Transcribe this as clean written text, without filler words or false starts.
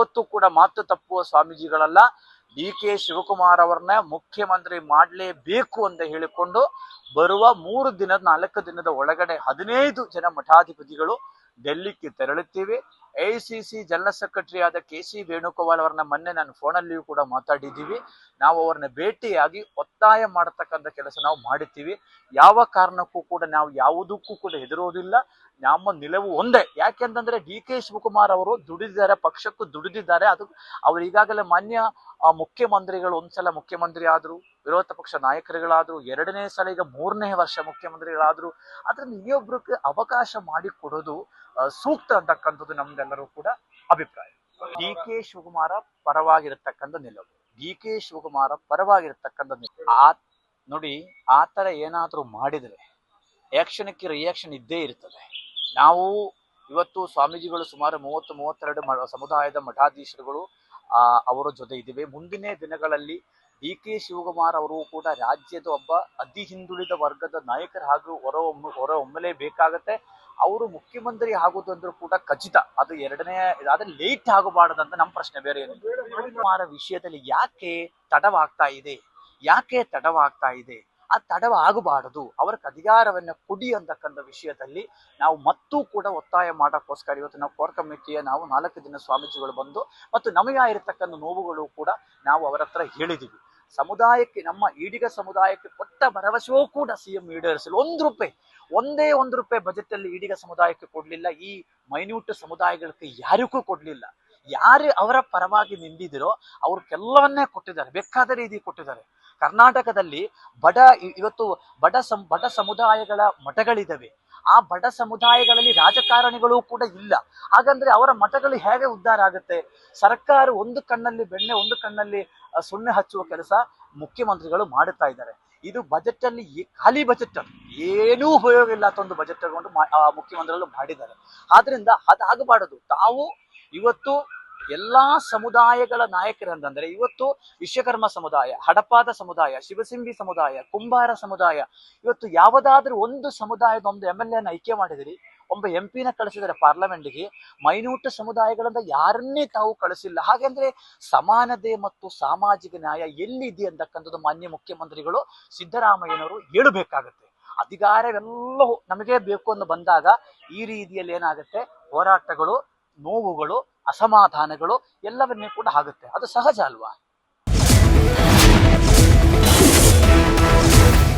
ಯಾವತ್ತೂ ಕೂಡ ಮಾತು ತಪ್ಪುವ ಸ್ವಾಮೀಜಿಗಳಲ್ಲ. ಡಿ.ಕೆ. ಶಿವಕುಮಾರ್ ಅವರನ್ನ ಮುಖ್ಯಮಂತ್ರಿ ಮಾಡಲೇಬೇಕು ಅಂತ ಹೇಳಿಕೊಂಡು ಬರುವ 3 ದಿನದ 4 ದಿನದ ಒಳಗಡೆ 15 ಜನ ಮಠಾಧಿಪತಿಗಳು ಡೆಲ್ಲಿಗೆ ತೆರಳುತ್ತೀವಿ. ಎಐಸಿಸಿ ಜನರಲ್ ಸೆಕ್ರೆಟರಿ ಆದ ಕೆ.ಸಿ. ವೇಣುಗೋಪಾಲ್ ಅವರನ್ನ ಮೊನ್ನೆ ನಾನು ಫೋನಲ್ಲಿಯೂ ಕೂಡ ಮಾತಾಡಿದ್ದೀವಿ. ನಾವು ಅವ್ರನ್ನ ಭೇಟಿಯಾಗಿ ಒತ್ತಾಯ ಮಾಡತಕ್ಕಂಥ ಕೆಲಸ ನಾವು ಮಾಡುತ್ತೀವಿ. ಯಾವ ಕಾರಣಕ್ಕೂ ಕೂಡ ನಾವು ಯಾವುದಕ್ಕೂ ಕೂಡ ಹೆದರೋದಿಲ್ಲ. ನಮ್ಮ ನಿಲುವು ಒಂದೇ. ಯಾಕೆಂತಂದ್ರೆ ಡಿ.ಕೆ. ಶಿವಕುಮಾರ್ ಅವರು ದುಡಿದಿದ್ದಾರೆ, ಪಕ್ಷಕ್ಕೂ ದುಡಿದಿದ್ದಾರೆ. ಅದು ಅವರು ಈಗಾಗಲೇ ಮಾನ್ಯ ಮುಖ್ಯಮಂತ್ರಿಗಳು, ಒಂದ್ಸಲ ಮುಖ್ಯಮಂತ್ರಿ ಆದ್ರು, ವಿರೋಧ ಪಕ್ಷ ನಾಯಕರುಗಳಾದ್ರು, 2ನೇ ಸಲ ಈಗ 3ನೇ ವರ್ಷ ಮುಖ್ಯಮಂತ್ರಿಗಳಾದ್ರು. ಅದ್ರಲ್ಲಿ ಇನ್ನೊಬ್ರಿಗೆ ಅವಕಾಶ ಮಾಡಿಕೊಡೋದು ಸೂಕ್ತ ಅಂತಕ್ಕಂಥದ್ದು ನಮ್ದೆಲ್ಲರೂ ಕೂಡ ಅಭಿಪ್ರಾಯ. ಡಿ.ಕೆ. ಶಿವಕುಮಾರ ಪರವಾಗಿರತಕ್ಕಂಥ ನಿಲುವು, ಡಿ.ಕೆ. ಶಿವಕುಮಾರ ಪರವಾಗಿರತಕ್ಕಂಥ ನಿಲುವು. ನೋಡಿ, ಆ ತರ ಏನಾದ್ರೂ ಮಾಡಿದ್ರೆ ಆಕ್ಷನ್ಗೆ ರಿಯಾಕ್ಷನ್ ಇದ್ದೇ ಇರ್ತದೆ. ನಾವು ಇವತ್ತು ಸ್ವಾಮೀಜಿಗಳು ಸುಮಾರು 30-32 ಸಮುದಾಯದ ಮಠಾಧೀಶರುಗಳು ಅವರ ಜೊತೆ ಇದ್ದೇವೆ. ಮುಂದಿನ ದಿನಗಳಲ್ಲಿ ಡಿ.ಕೆ. ಶಿವಕುಮಾರ್ ಅವರು ಕೂಡ ರಾಜ್ಯದ ಒಬ್ಬ ಅತಿ ಹಿಂದುಳಿದ ವರ್ಗದ ನಾಯಕರು ಹಾಗೂ ಹೊರ ಹೊಮ್ಮಲೇಬೇಕಾಗತ್ತೆ. ಅವರು ಮುಖ್ಯಮಂತ್ರಿ ಆಗುದಂದ್ರೂ ಕೂಡ ಖಚಿತ. ಅದು 2ನೇ ಆದ್ರೆ ಲೇಟ್ ಆಗಬಾರದಂತ ನಮ್ಮ ಪ್ರಶ್ನೆ. ಬೇರೆ ಏನು ಶಿವಕುಮಾರ ವಿಷಯದಲ್ಲಿ ಯಾಕೆ ತಡವಾಗ್ತಾ ಇದೆ? ಆ ತಡವ ಆಗಬಾರದು. ಅವರ ಅಧಿಕಾರವನ್ನ ಕೊಡಿ ಅಂತಕ್ಕಂಥ ವಿಷಯದಲ್ಲಿ ನಾವು ಮತ್ತೂ ಕೂಡ ಒತ್ತಾಯ ಮಾಡೋಕ್ಕೋಸ್ಕರ ಇವತ್ತು ನಾವು ಕೋರ್ ಕಮಿಟಿಯ ನಾವು 4 ದಿನ ಸ್ವಾಮೀಜಿಗಳು ಬಂದು ಮತ್ತು ನಮಗೆ ಆಗಿರತಕ್ಕಂಥ ನೋವುಗಳು ಕೂಡ ನಾವು ಅವರ ಹತ್ರ ಹೇಳಿದ್ದೀವಿ. ಸಮುದಾಯಕ್ಕೆ, ನಮ್ಮ ಈಡಿಗ ಸಮುದಾಯಕ್ಕೆ ಕೊಟ್ಟ ಭರವಸೆಯೂ ಕೂಡ ಸಿಎಂ ಈಡೇರಿಸಲು ಒಂದೇ ಒಂದು ರೂಪಾಯಿ ಬಜೆಟ್ ಅಲ್ಲಿ ಈಡಿಗ ಸಮುದಾಯಕ್ಕೆ ಕೊಡ್ಲಿಲ್ಲ. ಈ ಮೈನ್ಯೂಟ್ ಸಮುದಾಯಗಳಿಗೆ ಯಾರಿಗೂ ಕೊಡ್ಲಿಲ್ಲ. ಯಾರು ಅವರ ಪರವಾಗಿ ನಿಂದಿದಿರೋ ಅವ್ರಿಗೆಲ್ಲವನ್ನೇ ಕೊಟ್ಟಿದ್ದಾರೆ, ಬೇಕಾದ ರೀತಿ ಕೊಟ್ಟಿದ್ದಾರೆ. ಕರ್ನಾಟಕದಲ್ಲಿ ಇವತ್ತು ಬಡ ಸಮುದಾಯಗಳ ಮಠಗಳಿದ್ದಾವೆ. ಆ ಬಡ ಸಮುದಾಯಗಳಲ್ಲಿ ರಾಜಕಾರಣಿಗಳು ಕೂಡ ಇಲ್ಲ. ಹಾಗಂದ್ರೆ ಅವರ ಮಠಗಳು ಹೇಗೆ ಉದ್ಧಾರ ಆಗುತ್ತೆ? ಸರ್ಕಾರ ಒಂದು ಕಣ್ಣಲ್ಲಿ ಬೆಣ್ಣೆ, ಒಂದು ಕಣ್ಣಲ್ಲಿ ಸುಣ್ಣೆ ಹಚ್ಚುವ ಕೆಲಸ ಮುಖ್ಯಮಂತ್ರಿಗಳು ಮಾಡುತ್ತಾ ಇದ್ದಾರೆ. ಇದು ಬಜೆಟ್ ಅಲ್ಲಿ ಖಾಲಿ ಬಜೆಟ್, ಏನೂ ಉಪಯೋಗ ಇಲ್ಲ ಅಂತ ಒಂದು ಬಜೆಟ್ ತಗೊಂಡು ಮುಖ್ಯಮಂತ್ರಿಗಳು ಮಾಡಿದ್ದಾರೆ. ಆದ್ರಿಂದ ಅದಾಗಬಾರದು. ತಾವು ಇವತ್ತು ಎಲ್ಲಾ ಸಮುದಾಯಗಳ ನಾಯಕರಂತಂದ್ರೆ ಇವತ್ತು ವಿಶ್ವಕರ್ಮ ಸಮುದಾಯ, ಹಡಪಾದ ಸಮುದಾಯ, ಶಿವಸಿಂಬಿ ಸಮುದಾಯ, ಕುಂಬಾರ ಸಮುದಾಯ, ಇವತ್ತು ಯಾವುದಾದ್ರೂ ಒಂದು ಸಮುದಾಯದ ಒಂದು MLA ಆಯ್ಕೆ ಮಾಡಿದಿರಿ, ಒಬ್ಬ MP ಕಳಿಸಿದರೆ ಪಾರ್ಲಿಮೆಂಟ್ಗೆ. ಮೈನ್ಯೂಟ್ ಸಮುದಾಯಗಳಿಂದ ಯಾರನ್ನೇ ತಾವು ಕಳಿಸಿಲ್ಲ. ಹಾಗಂದ್ರೆ ಸಮಾನತೆ ಮತ್ತು ಸಾಮಾಜಿಕ ನ್ಯಾಯ ಎಲ್ಲಿದೆ ಅಂತಕ್ಕಂಥದ್ದು ಮಾನ್ಯ ಮುಖ್ಯಮಂತ್ರಿಗಳು ಸಿದ್ದರಾಮಯ್ಯನವರು ಹೇಳಬೇಕಾಗತ್ತೆ. ಅಧಿಕಾರವೆಲ್ಲವೂ ನಮಗೆ ಬೇಕು ಅಂತ ಬಂದಾಗ ಈ ರೀತಿಯಲ್ಲಿ ಏನಾಗುತ್ತೆ, ಹೋರಾಟಗಳು, ನೋವುಗಳು, ಅಸಮಾಧಾನಗಳು ಎಲ್ಲವನ್ನೇ ಕೂಡ ಆಗುತ್ತೆ. ಅದು ಸಹಜ ಅಲ್ವಾ?